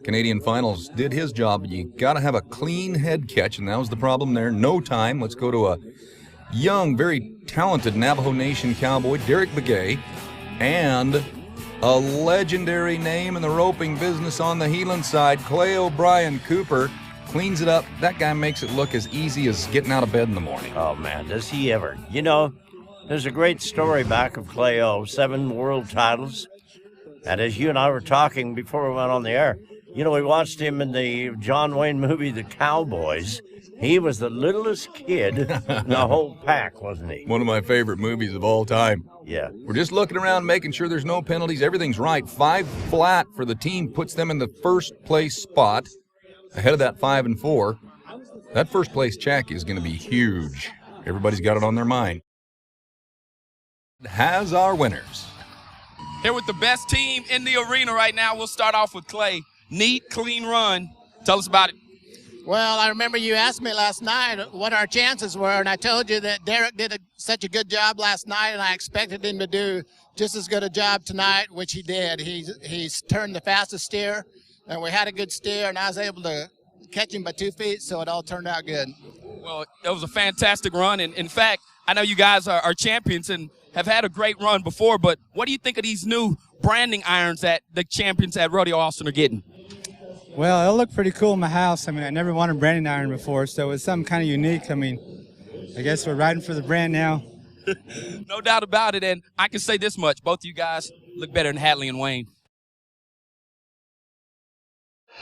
[SPEAKER 6] Canadian Finals did his job. You got to have a clean head catch, and that was the problem there. No time. Let's go to a young, very talented Navajo Nation cowboy, Derek Begay, and a legendary name in the roping business on the Heelan side, Clay O'Brien Cooper. Cleans it up. That guy makes it look as easy as getting out of bed in the morning.
[SPEAKER 23] Oh, man, does he ever. You know, there's a great story back of Clay O, 7 world titles. And as you and I were talking before we went on the air, you know, we watched him in the John Wayne movie, The Cowboys. He was the littlest kid in the whole pack, wasn't he?
[SPEAKER 6] One of my favorite movies of all time.
[SPEAKER 23] Yeah.
[SPEAKER 6] We're just looking around, making sure there's no penalties. Everything's right. 5 flat for the team puts them in the first place spot. Ahead of that 5 and 4. That first place check is going to be huge. Everybody's got it on their mind. Has our winners.
[SPEAKER 24] Here with the best team in the arena right now. We'll start off with Clay. Neat, clean run. Tell us about it.
[SPEAKER 25] Well, I remember you asked me last night what our chances were, and I told you that Derek did such a good job last night, and I expected him to do just as good a job tonight, which he did. He's turned the fastest steer, and we had a good steer, and I was able to catch him by 2 feet, so it all turned out good.
[SPEAKER 24] Well, it was a fantastic run, and in fact, I know you guys are champions and have had a great run before, but what do you think of these new branding irons that the champions at Rodeo Austin are getting?
[SPEAKER 26] Well, it'll look pretty cool in my house. I mean, I never wanted a branding iron before, so it's something kind of unique. I mean, I guess we're riding for the brand now.
[SPEAKER 24] No doubt about it, and I can say this much. Both of you guys look better than Hadley and Wayne.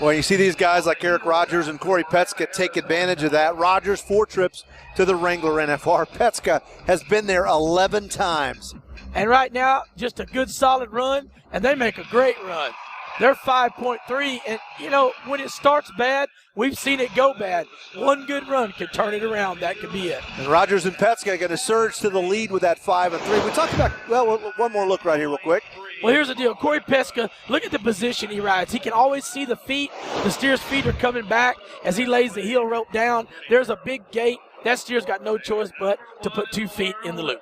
[SPEAKER 1] Well, you see these guys like Eric Rogers and Corey Petska take advantage of that. Rogers, 4 trips to the Wrangler NFR. Petska has been there 11 times.
[SPEAKER 18] And right now, just a good solid run, and they make a great run. They're 5.3, and, you know, when it starts bad, we've seen it go bad. One good run can turn it around. That could be it.
[SPEAKER 1] And Rogers and Petska going to surge to the lead with that 5 and 3. We talked about, well, one more look right here real quick.
[SPEAKER 18] Well, here's the deal. Corey Petska, look at the position he rides. He can always see the feet. The steer's feet are coming back as he lays the heel rope down. There's a big gate. That steer's got no choice but to put 2 feet in the loop.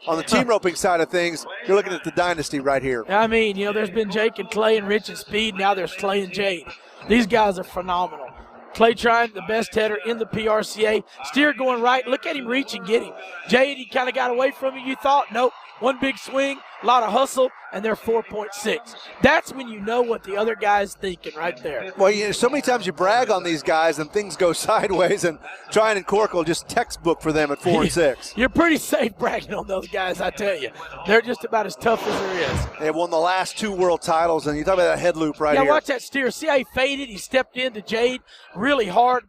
[SPEAKER 1] On the team roping side of things, you're looking at the dynasty right here.
[SPEAKER 18] I mean, you know, there's been Jake and Clay and Rich and Speed. Now there's Clay and Jade. These guys are phenomenal. Clay trying the best header in the PRCA. Steer going right. Look at him reach and get him. Jade, he kind of got away from him. You thought, nope. one big swing, a lot of hustle, and they're 4.6. That's when you know what the other guy's thinking right there.
[SPEAKER 1] Well, so many times you brag on these guys and things go sideways, and Tryon and Corkle just textbook for them at 4 and 6.
[SPEAKER 18] You're pretty safe bragging on those guys, I tell you. They're just about as tough as there is.
[SPEAKER 1] They won the last 2 world titles, and you talk about that head loop right here.
[SPEAKER 18] Yeah, watch that steer. See how he faded? He stepped into Jade really hard.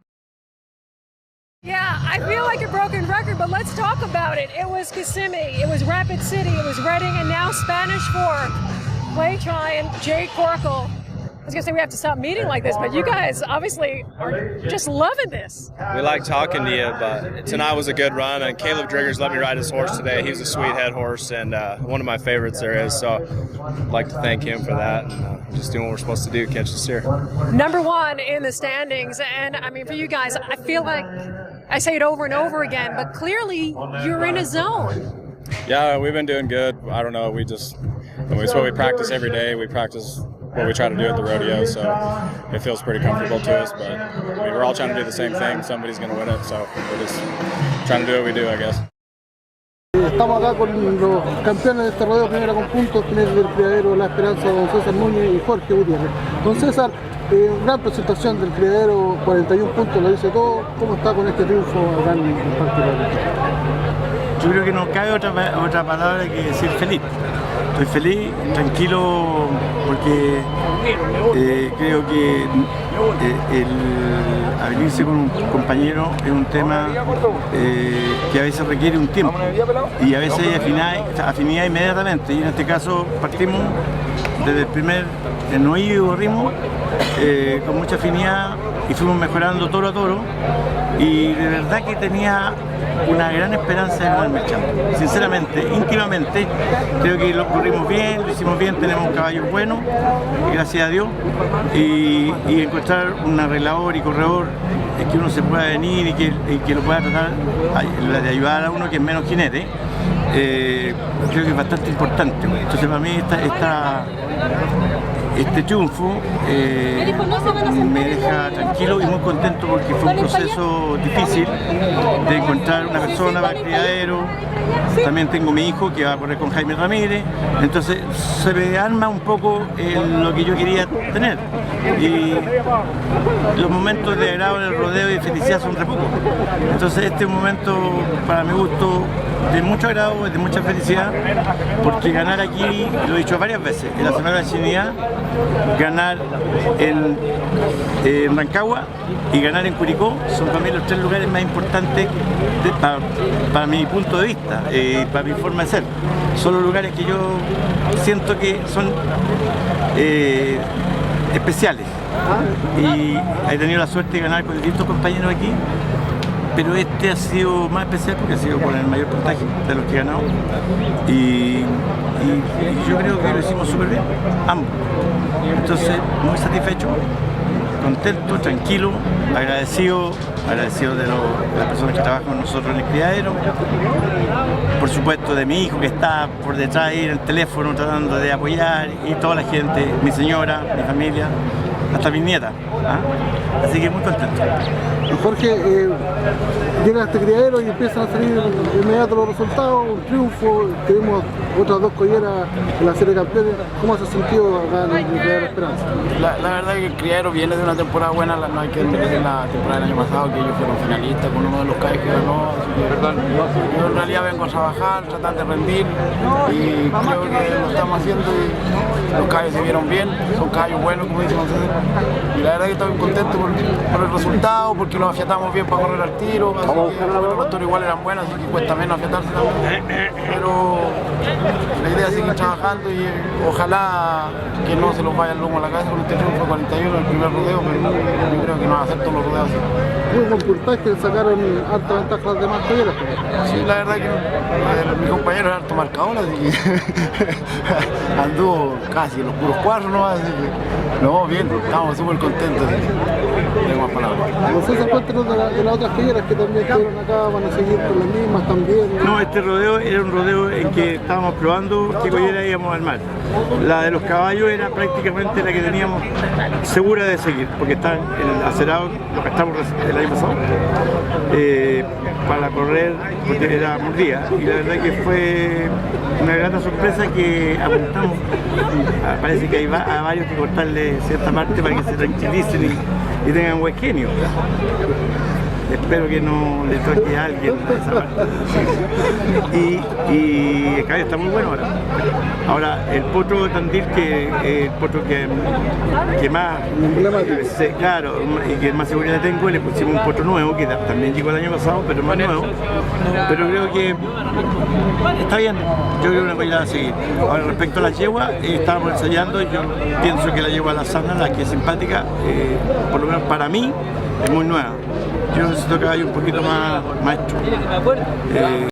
[SPEAKER 5] Yeah, I feel like a broken record, but let's talk about it. It was Kissimmee, it was Rapid City, it was Reading, and now Spanish Fork. Clay Tryon, Jay Corkle. I was going to say we have to stop meeting like this, but you guys obviously are just loving this.
[SPEAKER 7] We like talking to you, but tonight was a good run, and Caleb Driggers let me ride his horse today. He was a sweet head horse, and one of my favorites there is, so I'd like to thank him for that, and just doing what we're supposed to do, catch the steer.
[SPEAKER 5] Number 1 in the standings, and I mean for you guys, I feel like I say it over and over again, but clearly you're in a zone.
[SPEAKER 7] Yeah, we've been doing good. I don't know, it's what we practice every day. We practice what we try to do at the rodeo, so it feels pretty comfortable to us, but we're all trying to do the same thing. Somebody's going to win it, so we're just trying to do what we do, I guess.
[SPEAKER 8] Estamos acá con los campeones de este rodeo, primera con puntos, primer del criadero La Esperanza, don César Núñez y Jorge Gutiérrez. Don César, gran presentación del criadero, 41 puntos, lo dice todo. ¿Cómo está con este triunfo acá en el Parque Rodeo?
[SPEAKER 12] Yo creo que no cabe otra palabra que decir feliz. Estoy feliz, tranquilo, porque creo que el abrirse con un compañero es un tema que a veces requiere un tiempo y a veces hay afinidad inmediatamente, y en este caso partimos desde el primer no ido ritmo con mucha afinidad y fuimos mejorando toro a toro, y de verdad que tenía una gran esperanza de ganarme el champo. Sinceramente, íntimamente, creo que lo corrimos bien, lo hicimos bien, tenemos un caballo bueno, gracias a Dios, y encontrar un arreglador y corredor que uno se pueda venir y que lo pueda tratar de ayudar a uno que es menos jinete, creo que es bastante importante. Entonces para mí este triunfo me deja tranquilo y muy contento, porque fue un proceso difícil de encontrar una persona para el criadero. También tengo mi hijo que va a correr con Jaime Ramírez, entonces se me arma un poco lo que yo quería tener, y los momentos de agrado en el rodeo y de felicidad son re pocos. Entonces este es un momento para mi gusto de mucho agrado, de mucha felicidad, porque ganar aquí, lo he dicho varias veces, en la Semana de la Chilenidad, ganar en Rancagua y ganar en Curicó son para mí los 3 lugares más importantes para mi punto de vista, para mi forma de ser. Son los lugares que yo siento que son especiales, y he tenido la suerte de ganar con distintos compañeros aquí, pero este ha sido más especial porque ha sido con el mayor puntaje de los que he ganado, y yo creo que lo hicimos súper bien, ambos. Entonces, muy satisfecho, contento, tranquilo, agradecido de las personas que trabajan con nosotros en el criadero, por supuesto de mi hijo que está por detrás ahí en el teléfono tratando de apoyar, y toda la gente, mi señora, mi familia, hasta mis nietas, así que muy contento.
[SPEAKER 8] Jorge, llega a este criadero y empiezan a salir inmediato los resultados, un triunfo, tuvimos otras 2 colleras en la serie de campeones. ¿Cómo se ha sentido acá en el criadero Esperanza?
[SPEAKER 13] La verdad es que el criadero viene de una temporada buena, no hay que desmerecer la temporada del año pasado, que ellos fueron finalistas con uno de los calles que ganó. Yo en realidad vengo a trabajar, tratar de rendir, y creo que lo estamos haciendo, y los calles se vieron bien, son caballos buenos, como dice González, y la verdad es que estoy contento por el resultado, porque los afiatamos bien para correr al tiro, así que los toros igual eran buenos, así que cuesta menos afiatarse también, pero la idea es seguir trabajando, y ojalá que no se los vaya el lomo a la cabeza con este triunfo 41 el primer rodeo, pero yo creo que no van a hacer todos los rodeos así.
[SPEAKER 8] Muy buen puntaje, sacaron harta ventaja las demás colleras.
[SPEAKER 13] Sí, la verdad que mi compañero era harto marcador, así que anduvo casi los puros 4, ¿no? Así que no, bien, estamos súper contentos, tengo más palabras.
[SPEAKER 8] Entonces, cuéntanos de las otras colleras que también estuvieron acá, van a seguir con las mismas también.
[SPEAKER 12] No, este rodeo era un rodeo en que estábamos probando qué collera íbamos a armar. La de los caballos era prácticamente la que teníamos segura de seguir, porque está el acerado, lo que estamos el año pasado, para correr, porque era mordida. Y la verdad que fue una grata sorpresa que apuntamos. Parece que hay a varios que cortarle cierta parte para que se tranquilicen y tengan buen genio. Espero que no le toque a alguien esa parte. Y el caballo está muy bueno ahora. Ahora, el potro de Tandil, que el potro que más, claro, y que más seguridad tengo, le pusimos un potro nuevo, que también llegó el año pasado, pero más nuevo. Pero creo que está bien, yo creo que una cosa a seguir. Ahora, respecto a la yegua, estábamos ensayando, yo pienso que la yegua la sana, la que es simpática, por lo menos para mí, es muy nueva. Yo necesito caballo un poquito más maestro.